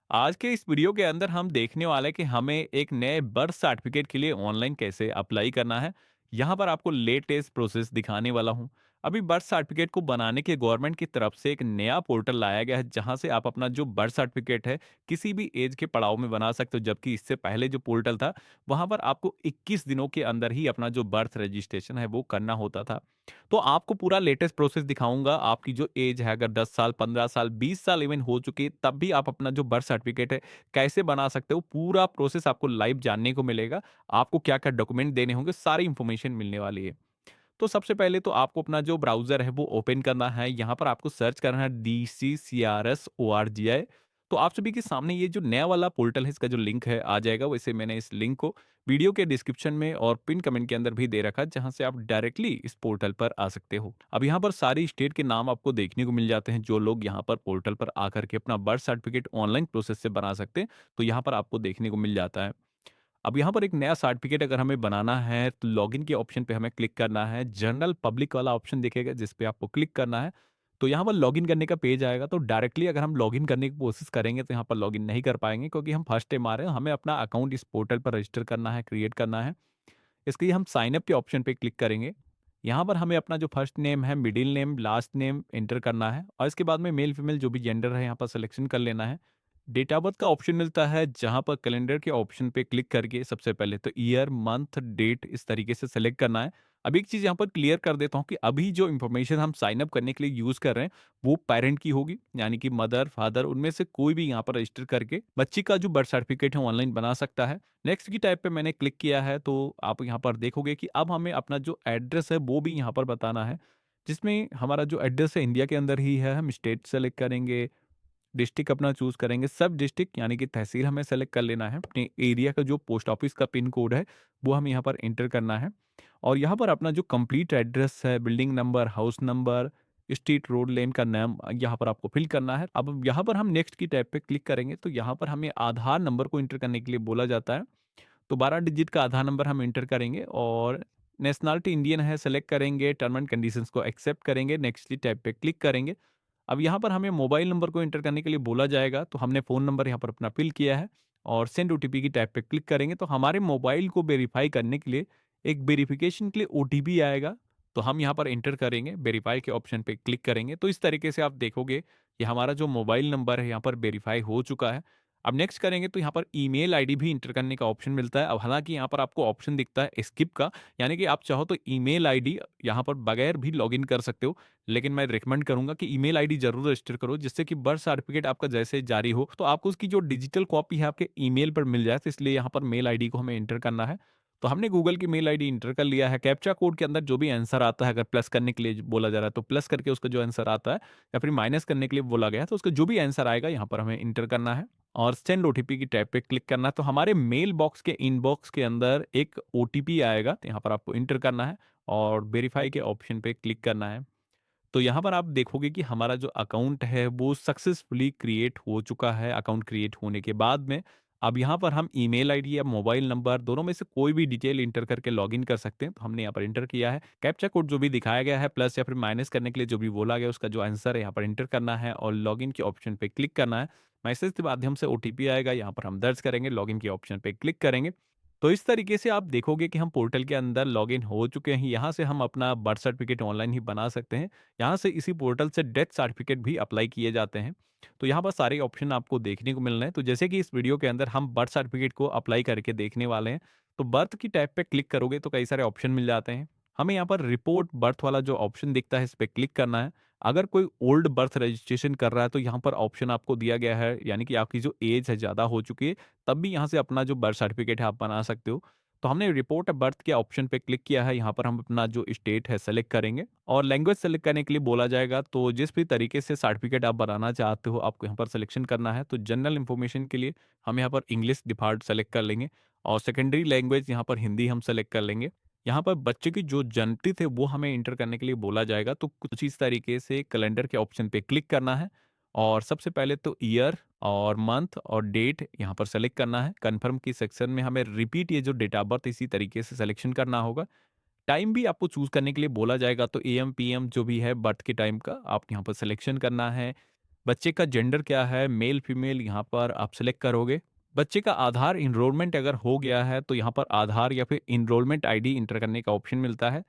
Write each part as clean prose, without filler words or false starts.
आज के इस वीडियो के अंदर हम देखने वाले हैं कि हमें एक नए बर्थ सर्टिफिकेट के लिए ऑनलाइन कैसे अप्लाई करना है। यहाँ पर आपको लेटेस्ट प्रोसेस दिखाने वाला हूँ। अभी बर्थ सर्टिफिकेट को बनाने के गवर्नमेंट की तरफ से एक नया पोर्टल लाया गया है जहाँ से आप अपना जो बर्थ सर्टिफिकेट है किसी भी एज के पड़ाव में बना सकते हो, जबकि इससे पहले जो पोर्टल था वहाँ पर आपको 21 दिनों के अंदर ही अपना जो बर्थ रजिस्ट्रेशन है वो करना होता था। तो आपको पूरा लेटेस्ट प्रोसेस दिखाऊंगा। आपकी जो एज है अगर 10 साल, 15 साल, 20 साल इवन हो चुकी है, तब भी आप अपना जो बर्थ सर्टिफिकेट है कैसे बना सकते हो, पूरा प्रोसेस आपको लाइव जानने को मिलेगा। आपको क्या-क्या डॉक्यूमेंट देने होंगे, सारी इंफॉर्मेशन मिलने वाली है। तो सबसे पहले तो आपको अपना जो ब्राउज़र है वो ओपन करना है। यहाँ पर आपको सर्च करना है DCCRS-ORGI। तो आप सभी के सामने ये जो नया वाला पोर्टल है इसका जो लिंक है आ जाएगा। वैसे मैंने इस लिंक को वीडियो के डिस्क्रिप्शन में और पिन कमेंट के अंदर भी दे रखा है, जहाँ से आप डायरेक्टली इस पोर्टल पर आ सकते हो। अब यहाँ पर सारी स्टेट के नाम आपको देखने को मिल जाते हैं, जो लोग यहाँ पर पोर्टल पर आकर के अपना बर्थ सर्टिफिकेट ऑनलाइन प्रोसेस से बना सकते हैं, तो यहाँ पर आपको देखने को मिल जाता है। अब यहाँ पर एक नया सर्टिफिकेट अगर हमें बनाना है तो लॉगिन के ऑप्शन पे हमें क्लिक करना है। जनरल पब्लिक वाला ऑप्शन दिखेगा जिस पे आपको क्लिक करना है। तो यहाँ पर लॉगिन करने का पेज आएगा, तो डायरेक्टली अगर हम लॉगिन करने की कोशिश करेंगे तो यहाँ पर लॉगिन नहीं कर पाएंगे, क्योंकि हम फर्स्ट टाइम आ रहे हैं। हमें अपना अकाउंट इस पोर्टल पर रजिस्टर करना है, क्रिएट करना है। इसके लिए हम साइन अप के ऑप्शन पे क्लिक करेंगे। यहाँ पर हमें अपना जो फर्स्ट नेम है, middle name, last name enter करना है और इसके बाद में मेल फीमेल जो भी जेंडर है यहाँ पर सिलेक्शन कर लेना है। डेट ऑफ बर्थ का ऑप्शन मिलता है, जहाँ पर कैलेंडर के ऑप्शन पे क्लिक करके सबसे पहले तो ईयर, मंथ, डेट इस तरीके से सेलेक्ट करना है। अब एक चीज़ यहाँ पर क्लियर कर देता हूँ कि अभी जो इन्फॉर्मेशन हम साइन अप करने के लिए यूज़ कर रहे हैं, वो पेरेंट की होगी, यानी कि मदर, फादर उनमें से कोई भी यहाँ पर रजिस्टर करके बच्ची का जो बर्थ सर्टिफिकेट है ऑनलाइन बना सकता है। नेक्स्ट की टाइप पे मैंने क्लिक किया है, तो आप यहाँ पर देखोगे कि अब हमें अपना जो एड्रेस है वो भी यहाँ पर बताना है, जिसमें हमारा जो एड्रेस है इंडिया के अंदर ही है। हम स्टेट सेलेक्ट करेंगे, डिस्ट्रिक्ट अपना चूज़ करेंगे, सब डिस्ट्रिक्ट यानी कि तहसील हमें सेलेक्ट कर लेना है। अपने एरिया का जो पोस्ट ऑफिस का पिन कोड है, वो हम यहाँ पर एंटर करना है और यहाँ पर अपना जो कंप्लीट एड्रेस है, building number, house number, street, road, lane का नाम यहाँ पर आपको फिल करना है। अब यहाँ पर हम नेक्स्ट की टैब पे क्लिक करेंगे, तो यहाँ पर हमें आधार नंबर को एंटर करने के लिए बोला जाता है। तो 12 डिजिट का आधार नंबर हम एंटर करेंगे और नेशनैलिटी इंडियन है, सेलेक्ट करेंगे, टर्म एंड कंडीशंस को एक्सेप्ट करेंगे, नेक्स्ट की टैब पे क्लिक करेंगे। अब यहाँ पर हमें मोबाइल नंबर को एंटर करने के लिए बोला जाएगा, तो हमने फ़ोन नंबर यहाँ पर अपना फ़िल किया है और सेंड ओटीपी की टैब पे क्लिक करेंगे, तो हमारे मोबाइल को वेरीफ़ाई करने के लिए एक वेरिफ़िकेशन के लिए ओटीपी आएगा, तो हम यहाँ पर एंटर करेंगे, वेरीफ़ाई के ऑप्शन पे क्लिक करेंगे। तो इस तरीके से आप देखोगे कि हमारा जो मोबाइल नंबर है यहाँ पर वेरीफ़ाई हो चुका है। अब नेक्स्ट करेंगे तो यहाँ पर ईमेल आईडी भी एंटर करने का ऑप्शन मिलता है। अब हालाँकि यहाँ पर आपको ऑप्शन दिखता है स्किप का, यानी कि आप चाहो तो ईमेल आईडी यहाँ पर बगैर भी लॉगिन कर सकते हो। लेकिन मैं रिकमेंड करूँगा कि ईमेल आईडी ज़रूर रजिस्टर करो, जिससे कि बर्थ सर्टिफिकेट आपका जैसे जारी हो, तो आपको उसकी जो डिजिटल कॉपी है आपके ईमेल पर मिल जाए। तो इसलिए यहाँ पर मेल आईडी को हमें एंटर करना है। तो हमने गूगल की मेल आईडी एंटर कर लिया है। कैप्चा कोड के अंदर जो भी आंसर आता है, अगर प्लस करने के लिए बोला जा रहा है, तो प्लस करके उसका जो आंसर आता है या फिर माइनस करने के लिए बोला गया है, तो उसका जो भी आंसर आएगा यहाँ पर हमें एंटर करना है और सेंड ओटीपी की टैब पे क्लिक करना है। तो हमारे मेल बॉक्स के इनबॉक्स के अंदर एक ओटीपी आएगा, तो यहाँ पर आपको एंटर करना है और वेरीफाई के ऑप्शन पे क्लिक करना है। तो यहाँ पर आप देखोगे कि हमारा जो अकाउंट है वो सक्सेसफुली क्रिएट हो चुका है। अकाउंट क्रिएट होने के बाद में अब यहाँ पर हम ईमेल आईडी या मोबाइल नंबर दोनों में से कोई भी डिटेल इंटर करके लॉगिन कर सकते हैं। तो हमने यहाँ पर इंटर किया है। कैप्चा कोड जो भी दिखाया गया है प्लस या फिर माइनस करने के लिए जो भी बोला गया उसका जो आंसर है यहाँ पर इंटर करना है और लॉगिन के ऑप्शन पे क्लिक करना है। मैसेज के माध्यम से ओटीपी आएगा, यहाँ पर हम दर्ज करेंगे, लॉगिन के ऑप्शन पे क्लिक करेंगे। तो इस तरीके से आप देखोगे कि हम पोर्टल के अंदर लॉगिन हो चुके हैं। यहाँ से हम अपना बर्थ सर्टिफिकेट ऑनलाइन ही बना सकते हैं। यहाँ से इसी पोर्टल से डेथ सर्टिफिकेट भी अप्लाई किए जाते हैं। तो यहाँ पर सारे ऑप्शन आपको देखने को मिल रहे हैं। तो जैसे कि इस वीडियो के अंदर हम बर्थ सर्टिफिकेट को अप्लाई करके देखने वाले हैं। तो बर्थ की टैब पे क्लिक करोगे तो कई सारे ऑप्शन मिल जाते हैं। हमें यहाँ पर रिपोर्ट बर्थ वाला जो ऑप्शन दिखता है इस पे क्लिक करना है। अगर कोई ओल्ड बर्थ रजिस्ट्रेशन कर रहा है तो यहाँ पर ऑप्शन आपको दिया गया है, यानी कि आपकी जो एज है ज़्यादा हो चुकी है, तब भी यहाँ से अपना जो बर्थ सर्टिफिकेट है आप बना सकते हो। तो हमने रिपोर्ट अ बर्थ के ऑप्शन पे क्लिक किया है। यहाँ पर हम अपना जो स्टेट है सेलेक्ट करेंगे और लैंग्वेज सेलेक्ट करने के लिए बोला जाएगा। तो जिस भी तरीके से सर्टिफिकेट आप बनाना चाहते हो आपको यहाँ पर सिलेक्शन करना है। तो जनरल इन्फॉर्मेशन के लिए हम यहाँ पर इंग्लिश डिफ़ॉल्ट सेलेक्ट कर लेंगे और सेकेंडरी लैंग्वेज यहाँ पर हिंदी हम सेलेक्ट कर लेंगे। यहाँ पर बच्चे की जो जनतिथि है वो हमें एंटर करने के लिए बोला जाएगा। तो कुछ इस तरीके से कैलेंडर के ऑप्शन पे क्लिक करना है और सबसे पहले तो ईयर और मंथ और डेट यहाँ पर सेलेक्ट करना है। कन्फर्म की सेक्शन में हमें रिपीट ये जो डेट ऑफ बर्थ इसी तरीके से सिलेक्शन करना होगा। टाइम भी आपको चूज़ करने के लिए बोला जाएगा, तो एएम, पीएम जो भी है बर्थ के टाइम का आप यहाँ पर सिलेक्शन करना है। बच्चे का जेंडर क्या है, मेल फीमेल यहाँ पर आप सिलेक्ट करोगे। बच्चे का आधार एनरोलमेंट अगर हो गया है तो यहाँ पर आधार या फिर एनरोलमेंट आईडी इंटर करने का ऑप्शन मिलता है।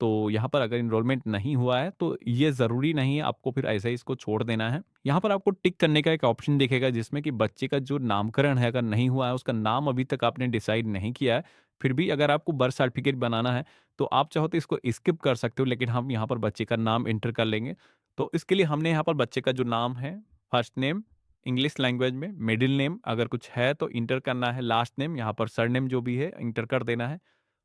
तो यहाँ पर अगर एनरोलमेंट नहीं हुआ है तो ये ज़रूरी नहीं है, आपको फिर ऐसे ही इसको छोड़ देना है। यहाँ पर आपको टिक करने का एक ऑप्शन दिखेगा जिसमें कि बच्चे का जो नामकरण है अगर नहीं हुआ है, उसका नाम अभी तक आपने डिसाइड नहीं किया है, फिर भी अगर आपको बर्थ सर्टिफिकेट बनाना है तो आप चाहो तो इसको स्किप कर सकते हो, लेकिन हम यहाँ पर बच्चे का नाम एंटर कर लेंगे। तो इसके लिए हमने यहाँ पर बच्चे का जो नाम है, फर्स्ट नेम इंग्लिश लैंग्वेज में, मिडिल नेम अगर कुछ है तो इंटर करना है, लास्ट नेम यहाँ पर सरनेम जो भी है इंटर कर देना है।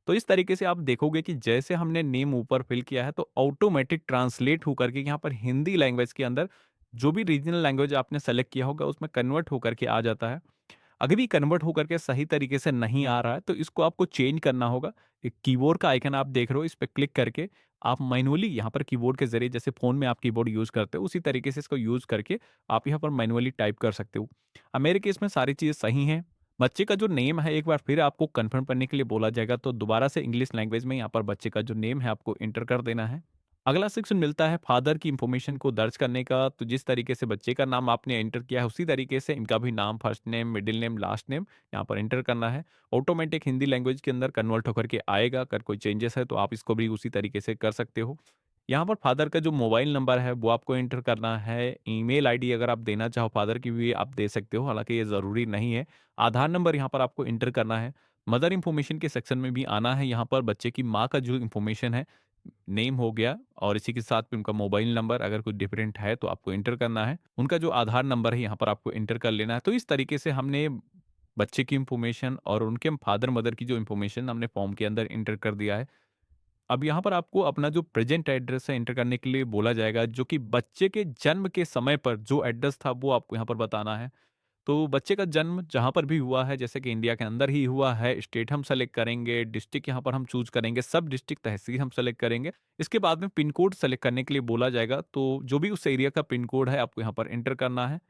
तो इस तरीके से आप देखोगे कि जैसे हमने नेम ऊपर फिल किया है तो ऑटोमेटिक ट्रांसलेट होकर के यहाँ पर हिंदी लैंग्वेज के अंदर जो भी रीजनल लैंग्वेज आपने सेलेक्ट किया होगा उसमें कन्वर्ट होकर के आ जाता है। अगर भी कन्वर्ट होकर के सही तरीके से नहीं आ रहा है तो इसको आपको चेंज करना होगा। एक कीबोर्ड का आइकन आप देख रहे हो, इस पे क्लिक करके आप मैनुअली यहाँ पर कीबोर्ड के ज़रिए जैसे फ़ोन में आप कीबोर्ड यूज़ करते हो उसी तरीके से इसको यूज़ करके आप यहाँ पर मैनुअली टाइप कर सकते हो। अब मेरे केस में सारी चीज़ें सही हैं। बच्चे का जो नेम है एक बार फिर आपको कन्फर्म करने के लिए बोला जाएगा, तो दोबारा से इंग्लिश लैंग्वेज में यहाँ पर बच्चे का जो नेम है आपको एंटर कर देना है। अगला सेक्शन मिलता है फादर की इन्फॉर्मेशन को दर्ज करने का, तो जिस तरीके से बच्चे का नाम आपने एंटर किया है उसी तरीके से इनका भी नाम, first name, middle name, last name यहाँ पर एंटर करना है। ऑटोमेटिक हिंदी लैंग्वेज के अंदर कन्वर्ट होकर के आएगा। अगर कोई चेंजेस है तो आप इसको भी उसी तरीके से कर सकते हो। यहाँ पर फादर का जो मोबाइल नंबर है वो आपको एंटर करना है। ईमेल आईडी अगर आप देना चाहो फादर की भी आप दे सकते हो, हालांकि ये ज़रूरी नहीं है। आधार नंबर यहाँ पर आपको एंटर करना है। मदर इन्फॉर्मेशन के सेक्शन में भी आना है। यहाँ पर बच्चे की माँ का जो इन्फॉर्मेशन है, नेम हो गया और इसी के साथ में उनका मोबाइल नंबर अगर कुछ डिफरेंट है तो आपको एंटर करना है। उनका जो आधार नंबर है यहाँ पर आपको एंटर कर लेना है। तो इस तरीके से हमने बच्चे की इन्फॉर्मेशन और उनके फादर मदर की जो इन्फॉर्मेशन हमने फॉर्म के अंदर एंटर कर दिया है। अब यहाँ पर आपको अपना जो प्रेजेंट एड्रेस है एंटर करने के लिए बोला जाएगा, जो कि बच्चे के जन्म के समय पर जो एड्रेस था वो आपको यहाँ पर बताना है। तो बच्चे का जन्म जहाँ पर भी हुआ है, जैसे कि इंडिया के अंदर ही हुआ है, स्टेट हम सेलेक्ट करेंगे, डिस्ट्रिक्ट यहाँ पर हम चूज़ करेंगे, सब डिस्ट्रिक्ट तहसील हम सेलेक्ट करेंगे। इसके बाद में पिन कोड सेलेक्ट करने के लिए बोला जाएगा, तो जो भी उस एरिया का पिन कोड है आपको यहाँ पर एंटर करना है।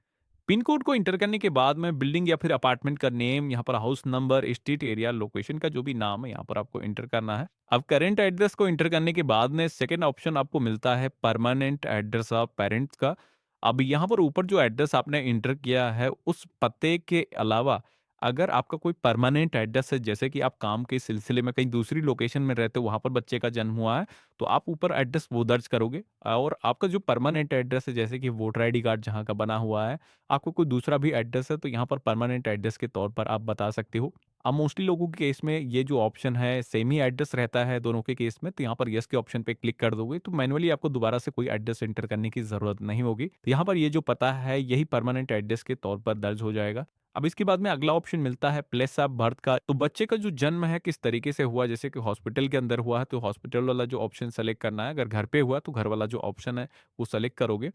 पिन कोड को एंटर करने के बाद में बिल्डिंग या फिर अपार्टमेंट का नेम, यहाँ पर house number, street area, location का जो भी नाम है यहाँ पर आपको एंटर करना है। अब करंट एड्रेस को एंटर करने के बाद में सेकंड ऑप्शन आपको मिलता है परमानेंट एड्रेस ऑफ पेरेंट्स का। अब यहाँ पर ऊपर जो एड्रेस आपने एंटर किया है उस पते के अलावा अगर आपका कोई परमानेंट एड्रेस है, जैसे कि आप काम के सिलसिले में कहीं दूसरी लोकेशन में रहते हो, वहाँ पर बच्चे का जन्म हुआ है, तो आप ऊपर एड्रेस वो दर्ज करोगे। और आपका जो परमानेंट एड्रेस है जैसे कि वोटर आईडी कार्ड जहाँ का बना हुआ है, आपको कोई दूसरा भी एड्रेस है तो यहाँ पर परमानेंट एड्रेस के तौर पर आप बता सकते हो। अब मोस्टली लोगों के केस में ये जो ऑप्शन है सेम ही एड्रेस रहता है दोनों के केस में, तो यहाँ पर यस के ऑप्शन पे क्लिक कर दोगे तो मैनुअली आपको दोबारा से कोई एड्रेस एंटर करने की ज़रूरत नहीं होगी। तो यहाँ पर ये जो पता है यही परमानेंट एड्रेस के तौर पर दर्ज हो जाएगा। अब इसके बाद में अगला ऑप्शन मिलता है प्लेस ऑफ बर्थ का। तो बच्चे का जो जन्म है किस तरीके से हुआ, जैसे कि हॉस्पिटल के अंदर हुआ है तो हॉस्पिटल वाला जो ऑप्शन सेलेक्ट करना है, अगर घर पे हुआ तो घर वाला जो ऑप्शन है वो सेलेक्ट करोगे।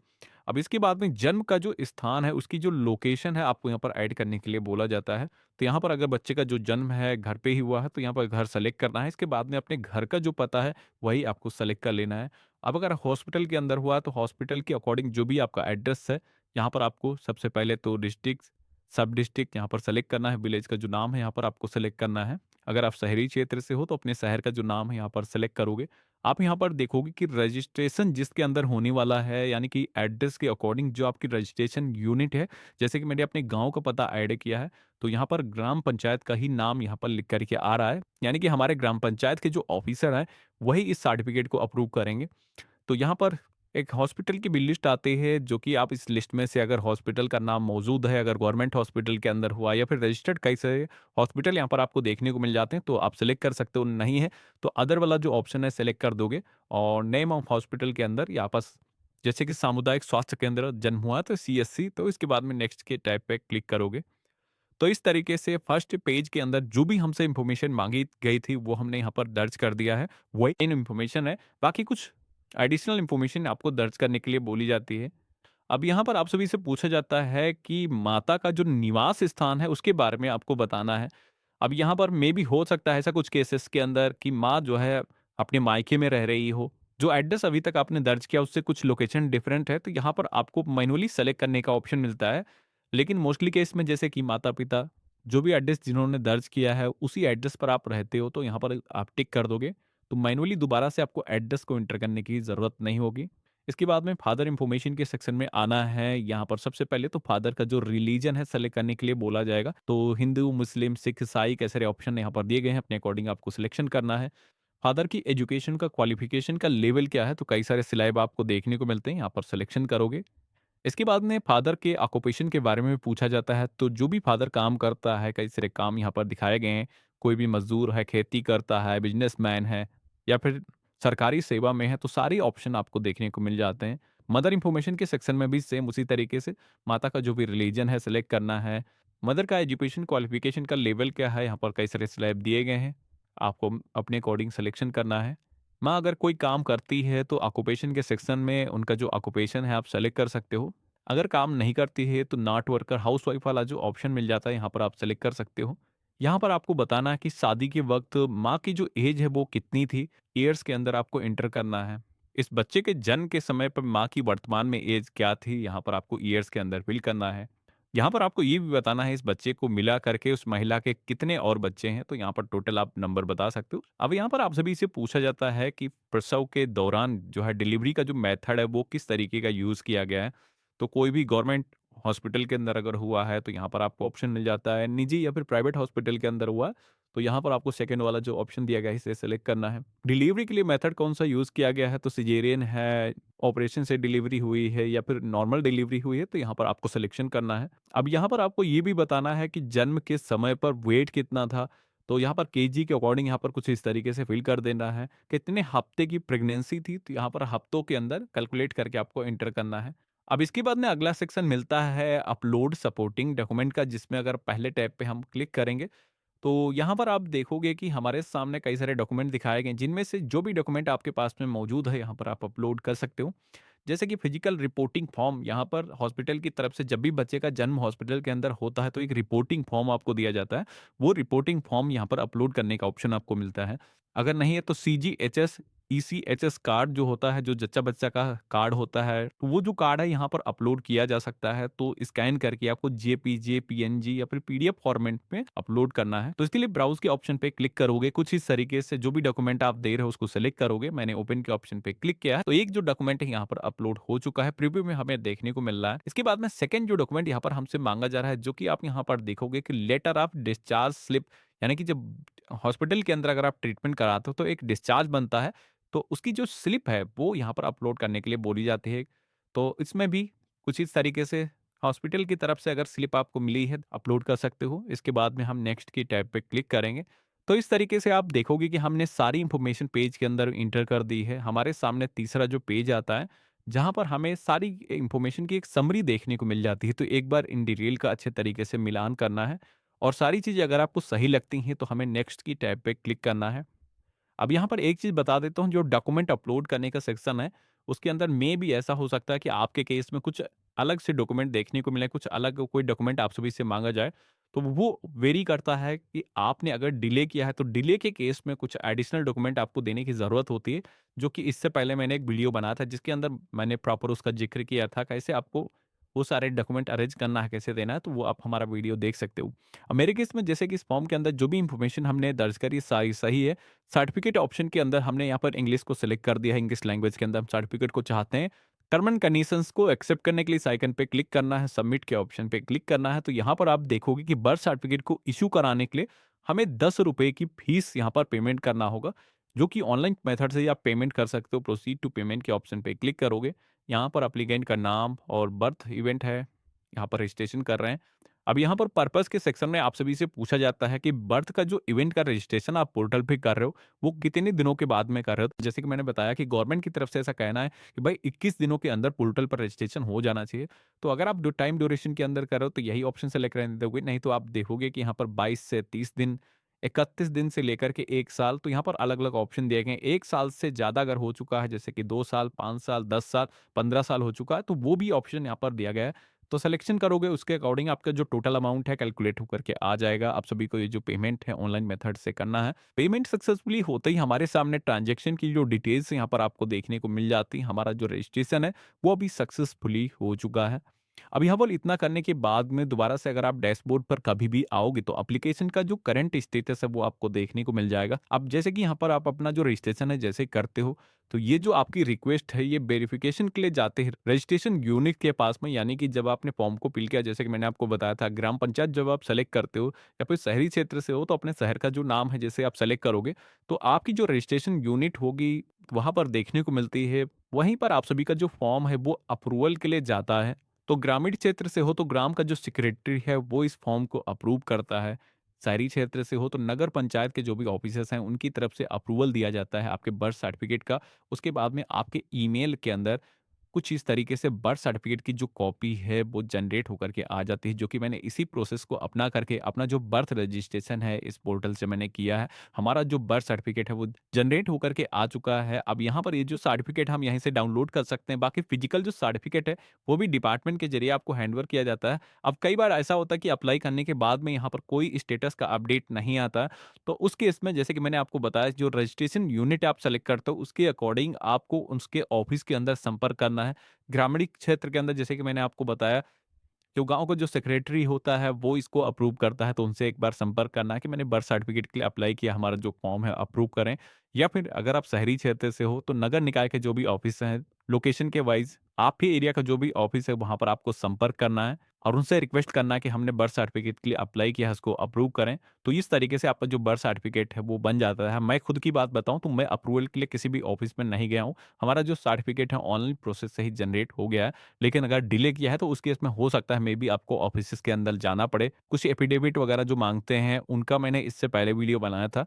अब इसके बाद में जन्म का जो स्थान है उसकी जो लोकेशन है आपको यहाँ पर ऐड करने के लिए बोला जाता है। तो यहाँ पर अगर बच्चे का जो जन्म है घर पे ही हुआ है तो यहाँ पर घर सेलेक्ट करना है। इसके बाद में अपने घर का जो पता है वही आपको सेलेक्ट कर लेना है। अब अगर हॉस्पिटल के अंदर हुआ तो हॉस्पिटल के अकॉर्डिंग जो भी आपका एड्रेस है, यहाँ पर आपको सबसे पहले तो डिस्ट्रिक्ट, सब डिस्ट्रिक्ट यहाँ पर सेलेक्ट करना है, विलेज का जो नाम है यहाँ पर आपको सेलेक्ट करना है। अगर आप शहरी क्षेत्र से हो तो अपने शहर का जो नाम है यहाँ पर सेलेक्ट करोगे। आप यहाँ पर देखोगे कि रजिस्ट्रेशन जिसके अंदर होने वाला है, यानी कि एड्रेस के अकॉर्डिंग जो आपकी रजिस्ट्रेशन यूनिट है, जैसे कि मैंने अपने गांव का पता ऐड किया है तो यहाँ पर ग्राम पंचायत का ही नाम यहाँ पर लिख करके आ रहा है, यानी कि हमारे ग्राम पंचायत के जो ऑफिसर हैं वही इस सर्टिफिकेट को अप्रूव करेंगे। तो यहाँ पर एक हॉस्पिटल की भी लिस्ट आती है जो कि आप इस लिस्ट में से अगर हॉस्पिटल का नाम मौजूद है, अगर गवर्नमेंट हॉस्पिटल के अंदर हुआ या फिर रजिस्टर्ड कई सारे हॉस्पिटल यहाँ पर आपको देखने को मिल जाते हैं तो आप सेलेक्ट कर सकते हो। नहीं है तो अदर वाला जो ऑप्शन है सेलेक्ट कर दोगे और नेम ऑफ हॉस्पिटल के अंदर या पास जैसे कि सामुदायिक स्वास्थ्य केंद्र जन्म हुआ तो सीएससी, तो इसके बाद में नेक्स्ट के टैब पे क्लिक करोगे। तो इस तरीके से फर्स्ट पेज के अंदर जो भी हमसे इन्फॉर्मेशन मांगी गई थी वो हमने यहाँ पर दर्ज कर दिया है, वही इन इन्फॉर्मेशन है। बाकी कुछ एडिशनल इन्फॉर्मेशन आपको दर्ज करने के लिए बोली जाती है। अब यहाँ पर आप सभी से पूछा जाता है कि माता का जो निवास स्थान है उसके बारे में आपको बताना है। अब यहाँ पर मे बी हो सकता है ऐसा कुछ केसेस के अंदर कि माँ जो है अपने मायके में रह रही हो, जो एड्रेस अभी तक आपने दर्ज किया उससे कुछ लोकेशन डिफरेंट है, तो यहाँ पर आपको मैनुअली सेलेक्ट करने का ऑप्शन मिलता है। लेकिन मोस्टली केस में जैसे कि माता-पिता जो भी एड्रेस जिन्होंने दर्ज किया है उसी एड्रेस पर आप रहते हो तो यहाँ पर आप टिक कर दोगे। तो मैनुअली दोबारा से आपको एड्रेस को एंटर करने की ज़रूरत नहीं होगी। इसके बाद में फादर इन्फॉर्मेशन के सेक्शन में आना है। यहाँ पर सबसे पहले तो फादर का जो रिलीजन है सेलेक्ट करने के लिए बोला जाएगा। तो हिंदू, मुस्लिम, सिख, ईसाई कई सारे ऑप्शन यहाँ पर दिए गए हैं, अपने अकॉर्डिंग आपको सिलेक्शन करना है। फादर की एजुकेशन का क्वालिफिकेशन का लेवल क्या है, तो कई सारे सिलाइब आपको देखने को मिलते हैं, यहाँ पर सिलेक्शन करोगे। इसके बाद में फादर के ऑक्यूपेशन के बारे में भी पूछा जाता है, तो जो भी फादर काम करता है, कई सारे काम यहाँ पर दिखाए गए हैं। कोई भी मज़दूर है, खेती करता है, बिज़नेसमैन है या फिर सरकारी सेवा में है, तो सारे ऑप्शन आपको देखने को मिल जाते हैं। मदर इन्फॉर्मेशन के सेक्शन में भी सेम उसी तरीके से माता का जो भी रिलीजन है सेलेक्ट करना है। मदर का एजुकेशन क्वालिफिकेशन का लेवल क्या है, यहाँ पर कई सारे स्लैब दिए गए हैं, आपको अपने अकॉर्डिंग सिलेक्शन करना है। माँ अगर कोई काम करती है तो ऑक्यूपेशन के सेक्शन में उनका जो ऑक्यूपेशन है आप सेलेक्ट कर सकते हो। अगर काम नहीं करती है तो नॉट वर्कर हाउसवाइफ वाला जो ऑप्शन मिल जाता है यहाँ पर आप सेलेक्ट कर सकते हो। यहाँ पर आपको बताना है कि शादी के वक्त माँ की जो एज है वो कितनी थी, ईयर्स के अंदर आपको एंटर करना है। इस बच्चे के जन्म के समय पर माँ की वर्तमान में एज क्या थी, यहाँ पर आपको ईयर्स के अंदर फिल करना है। यहाँ पर आपको ये भी बताना है इस बच्चे को मिला करके उस महिला के कितने और बच्चे हैं, तो यहाँ पर टोटल आप नंबर बता सकते हो। अब यहाँ पर आप सभी से पूछा जाता है कि प्रसव के दौरान जो है डिलीवरी का जो मेथड है वो किस तरीके का यूज़ किया गया है। तो कोई भी गवर्नमेंट हॉस्पिटल के अंदर अगर हुआ है तो यहाँ पर आपको ऑप्शन मिल जाता है, निजी या फिर प्राइवेट हॉस्पिटल के अंदर हुआ तो यहाँ पर आपको सेकंड वाला जो ऑप्शन दिया गया है इसे सेलेक्ट करना है। डिलीवरी के लिए मेथड कौन सा यूज़ किया गया है, तो सिजेरियन है, ऑपरेशन से डिलीवरी हुई है या फिर नॉर्मल डिलीवरी हुई है, तो यहाँ पर आपको सिलेक्शन करना है। अब यहाँ पर आपको ये भी बताना है कि जन्म के समय पर वेट कितना था, तो यहाँ पर केजी के अकॉर्डिंग यहाँ पर कुछ इस तरीके से फिल कर देना है। कितने हफ्ते की प्रेगनेंसी थी, तो यहाँ पर हफ्तों के अंदर कैलकुलेट करके आपको एंटर करना है। अब इसके बाद में अगला सेक्शन मिलता है अपलोड सपोर्टिंग डॉक्यूमेंट का, जिसमें अगर पहले टैब पे हम क्लिक करेंगे तो यहाँ पर आप देखोगे कि हमारे सामने कई सारे डॉक्यूमेंट दिखाए गए हैं, जिनमें से जो भी डॉक्यूमेंट आपके पास में मौजूद है यहाँ पर आप अपलोड कर सकते हो। जैसे कि फिजिकल रिपोर्टिंग फॉर्म, यहाँ पर हॉस्पिटल की तरफ से जब भी बच्चे का जन्म हॉस्पिटल के अंदर होता है तो एक रिपोर्टिंग फॉर्म आपको दिया जाता है। वो रिपोर्टिंग फॉर्म यहाँ पर अपलोड करने का ऑप्शन आपको मिलता है। अगर नहीं है तो सीजीएचएस ईसीएचएस कार्ड जो होता है, जो जच्चा बच्चा का कार्ड होता है, तो वो जो कार्ड है यहाँ पर अपलोड किया जा सकता है। तो स्कैन करके आपको जेपीजे, पीएनजी या फिर पीडीएफ फॉर्मेट में अपलोड करना है। तो इसके लिए ब्राउज के ऑप्शन पे क्लिक करोगे, कुछ इस तरीके से जो भी डॉक्यूमेंट आप दे रहे हो उसको सेलेक्ट करोगे। मैंने ओपन के ऑप्शन पे क्लिक किया है, तो एक जो डॉक्यूमेंट है यहाँ पर अपलोड हो चुका है, प्रीव्यू में हमें देखने को मिल रहा है। इसके बाद में सेकंड जो डॉक्यूमेंट यहाँ पर हमसे मांगा जा रहा है, जो कि आप यहाँ पर देखोगे कि लेटर ऑफ डिस्चार्ज स्लिप, यानी कि जब हॉस्पिटल के अंदर अगर आप ट्रीटमेंट कराते हो तो एक डिस्चार्ज बनता है, तो उसकी जो स्लिप है वो यहाँ पर अपलोड करने के लिए बोली जाती है। तो इसमें भी कुछ इस तरीके से हॉस्पिटल की तरफ से अगर स्लिप आपको मिली है अपलोड कर सकते हो। इसके बाद में हम नेक्स्ट की टैब पे क्लिक करेंगे। तो इस तरीके से आप देखोगे कि हमने सारी इंफॉर्मेशन पेज के अंदर इंटर कर दी है। हमारे सामने तीसरा जो पेज आता है, जहाँ पर हमें सारी इंफॉर्मेशन की एक समरी देखने को मिल जाती है। तो एक बार इन डिटेल का अच्छे तरीके से मिलान करना है और सारी चीज़ें अगर आपको सही लगती हैं तो हमें नेक्स्ट की टैब पे क्लिक करना है। अब यहाँ पर एक चीज़ बता देता हूँ, जो डॉक्यूमेंट अपलोड करने का सेक्शन है, उसके अंदर में भी ऐसा हो सकता है कि आपके केस में कुछ अलग से डॉक्यूमेंट देखने को मिले, कुछ अलग कोई डॉक्यूमेंट आप सभी से माँगा जाए। तो वो वेरी करता है कि आपने अगर डिले किया है, तो डिले के केस में कुछ एडिशनल डॉक्यूमेंट आपको देने की ज़रूरत होती है, जो कि इससे पहले मैंने एक वीडियो बनाया था, जिसके अंदर मैंने प्रॉपर उसका ज़िक्र किया था, कैसे आपको वो सारे डॉक्यूमेंट अरेंज करना है, कैसे देना है, तो वो आप हमारा वीडियो देख सकते हो। अब मेरे केस में जैसे कि इस फॉर्म के अंदर जो भी इन्फॉर्मेशन हमने दर्ज करी सारी सही है। सर्टिफिकेट ऑप्शन के अंदर हमने यहाँ पर इंग्लिश को सिलेक्ट कर दिया है, इंग्लिश लैंग्वेज के अंदर हम सर्टिफिकेट को चाहते हैं। टर्म एंड कंडीशंस को एक्सेप्ट करने के लिए इस आइकन पे क्लिक करना है, सबमिट के ऑप्शन पे क्लिक करना है। तो यहाँ पर आप देखोगे कि बर्थ सर्टिफिकेट को इश्यू कराने के लिए हमें ₹10 की फीस यहाँ पर पेमेंट करना होगा, जो कि ऑनलाइन मेथड से ही आप पेमेंट कर सकते हो। प्रोसीड टू पेमेंट के ऑप्शन पे क्लिक करोगे। यहाँ पर एप्लीकेंट का नाम और बर्थ इवेंट है, यहाँ पर रजिस्ट्रेशन कर रहे हैं। अब यहाँ पर पर्पस के सेक्शन में आप सभी से पूछा जाता है कि बर्थ का जो इवेंट का रजिस्ट्रेशन आप पोर्टल पे कर रहे हो, वो कितने दिनों के बाद में कर रहे हो। जैसे कि मैंने बताया कि गवर्नमेंट की तरफ से ऐसा कहना है कि भाई 21 दिनों के अंदर पोर्टल पर रजिस्ट्रेशन हो जाना चाहिए। तो अगर आप टाइम ड्यूरेशन के अंदर कर रहे हो तो यही ऑप्शन सेलेक्ट रहने दोगे, नहीं तो आप देखोगे कि यहाँ पर 22 से 30 दिन, 31 दिन से लेकर के 1 साल, तो यहाँ पर अलग-अलग ऑप्शन दिए गए हैं। 1 साल से ज़्यादा अगर हो चुका है, जैसे कि 2 साल, 5 साल, 10 साल, 15 साल हो चुका है, तो वो भी ऑप्शन यहाँ पर दिया गया है। तो सिलेक्शन करोगे, उसके अकॉर्डिंग आपका जो टोटल अमाउंट है कैलकुलेट होकर के आ जाएगा। आप सभी को ये जो पेमेंट है ऑनलाइन मेथड से करना है। पेमेंट सक्सेसफुली होते ही हमारे सामने ट्रांजैक्शन की जो डिटेल्स यहाँ पर आपको देखने को मिल जाती है। हमारा जो रजिस्ट्रेशन है वो अभी सक्सेसफुली हो चुका है। अब यहाँ पर इतना करने के बाद में दोबारा से अगर आप डैशबोर्ड पर कभी भी आओगे तो एप्लीकेशन का जो करंट स्टेटस है वो आपको देखने को मिल जाएगा। अब जैसे कि यहाँ पर आप अपना जो रजिस्ट्रेशन है जैसे करते हो, तो ये जो आपकी रिक्वेस्ट है ये वेरिफिकेशन के लिए जाते हैं रजिस्ट्रेशन यूनिट के पास में, यानी कि जब आपने फॉर्म को फिल किया जैसे कि मैंने आपको बताया था, ग्राम पंचायत जब आप सेलेक्ट करते हो या फिर शहरी क्षेत्र से हो तो अपने शहर का जो नाम है जैसे आप सेलेक्ट करोगे, तो आपकी जो रजिस्ट्रेशन यूनिट होगी वहाँ पर देखने को मिलती है। वहीं पर आप सभी का जो फॉर्म है वो अप्रूवल के लिए जाता है। तो ग्रामीण क्षेत्र से हो तो ग्राम का जो सेक्रेटरी है वो इस फॉर्म को अप्रूव करता है। शहरी क्षेत्र से हो तो नगर पंचायत के जो भी ऑफिसर्स हैं उनकी तरफ से अप्रूवल दिया जाता है आपके बर्थ सर्टिफिकेट का। उसके बाद में आपके ईमेल के अंदर कुछ इस तरीके से बर्थ सर्टिफिकेट की जो कॉपी है वो जनरेट होकर के आ जाती है, जो कि मैंने इसी प्रोसेस को अपना करके अपना जो बर्थ रजिस्ट्रेशन है इस पोर्टल से मैंने किया है। हमारा जो बर्थ सर्टिफिकेट है वो जनरेट होकर के आ चुका है। अब यहाँ पर ये जो सर्टिफिकेट हम यहीं से डाउनलोड कर सकते हैं। बाकी फिजिकल जो सर्टिफिकेट है वो भी डिपार्टमेंट के जरिए आपको हैंडओवर किया जाता है। अब कई बार ऐसा होता है कि अप्लाई करने के बाद में यहाँ पर कोई स्टेटस का अपडेट नहीं आता, तो उस केस में जैसे कि मैंने आपको बताया जो रजिस्ट्रेशन यूनिट आप सेलेक्ट करते हो उसके अकॉर्डिंग आपको उसके ऑफिस के अंदर संपर्क करना है। ग्रामीण क्षेत्र के अंदर जैसे कि मैंने आपको बताया, जो गाँव का जो सेक्रेटरी होता है वो इसको अप्रूव करता है, तो उनसे एक बार संपर्क करना है कि मैंने बर्थ सर्टिफिकेट के लिए अप्लाई किया, हमारा जो फॉर्म है अप्रूव करें। या फिर अगर आप शहरी क्षेत्र से हो तो नगर निकाय के जो भी ऑफिस हैं, लोकेशन के वाइज़ आपके एरिया का जो भी ऑफिस है वहाँ पर आपको संपर्क करना है और उनसे रिक्वेस्ट करना है कि हमने बर्थ सर्टिफिकेट के लिए अप्लाई किया है, उसको अप्रूव करें। तो इस तरीके से आपका जो बर्थ सर्टिफिकेट है वो बन जाता है। मैं खुद की बात बताऊँ तो मैं अप्रूवल के लिए किसी भी ऑफिस में नहीं गया हूँ। हमारा जो सर्टिफिकेट है ऑनलाइन प्रोसेस से ही जनरेट हो गया है। लेकिन अगर डिले किया है तो उस केस में हो सकता है मे बी आपको ऑफिसेज़ के अंदर जाना पड़े। कुछ एफिडेविट वगैरह जो माँगते हैं उनका मैंने इससे पहले वीडियो बनाया था,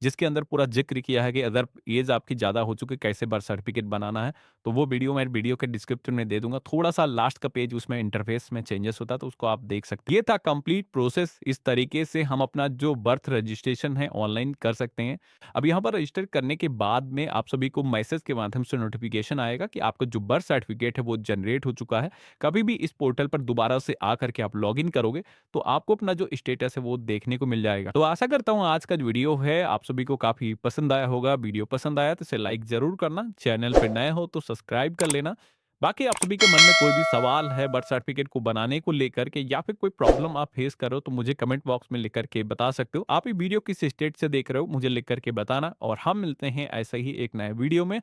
जिसके अंदर पूरा ज़िक्र किया है कि अगर ऐज आपकी ज़्यादा हो चुकी है कैसे बर्थ सर्टिफिकेट बनाना है। तो वो वीडियो मैं वीडियो के डिस्क्रिप्शन में दे दूँगा। थोड़ा-सा लास्ट का पेज उसमें इंटरफ़ेस में चेंजेस होता है तो उसको आप देख सकते हैं। ये था कंप्लीट प्रोसेस, इस तरीके से हम अपना जो बर्थ रजिस्ट्रेशन है ऑनलाइन कर सकते हैं। अब यहाँ पर रजिस्टर करने के बाद में आप सभी को मैसेज के माध्यम से नोटिफ़िकेशन आएगा कि आपका जो बर्थ सर्टिफिकेट है वो जनरेट हो चुका है। कभी भी इस पोर्टल पर दोबारा से आकर के आप लॉगिन करोगे तो आपको अपना जो स्टेटस है वो देखने को मिल जाएगा। तो आशा करता हूँ आज का जो वीडियो है आप सभी को काफ़ी पसंद आया होगा। वीडियो पसंद आया तो इसे लाइक ज़रूर करना, चैनल पे नए हो तो सब्सक्राइब कर लेना। बाकी आप सभी के मन में कोई भी सवाल है बर्थ सर्टिफिकेट को बनाने को लेकर के या फिर कोई प्रॉब्लम आप फेस कर रहे हो तो मुझे कमेंट बॉक्स में लिख कर के बता सकते हो। आप ये वीडियो किस स्टेट से देख रहे हो मुझे लिख कर के बताना और हम मिलते हैं ऐसे ही एक नए वीडियो में।